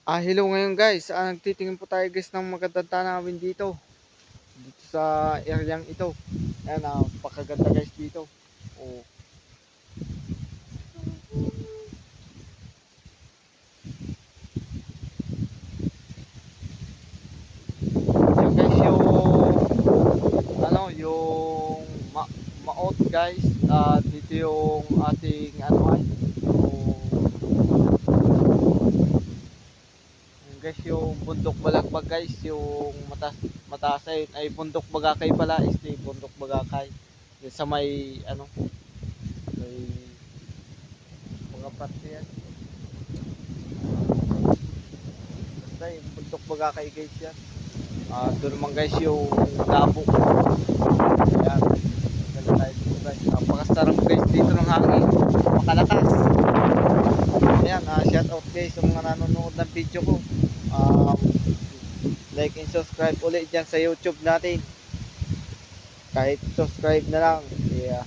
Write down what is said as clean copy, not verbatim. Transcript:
Hello ngayon guys. Nagtitingin po tayo guys ng magandang tanawin dito. Dito sa area ito. Ayan, napakaganda guys dito. Oh, yan guys yung maot guys. Dito yung ating yung guys yung bundok balagbag guys, yung mataas ay bundok bagakay pala, bundok bagakay. Yan sa may may mga parte yan. Basta yung bundok bagakay guys yan. Doon naman guys yung labo. Ayan, ganda tayo dito guys. Napakasarap guys dito ng hangin. Makalakas. Ayan, shout out guys sa mga nanonood ng video ko. Um, like and subscribe ulit dyan sa YouTube natin. Kahit subscribe na lang. Yeah.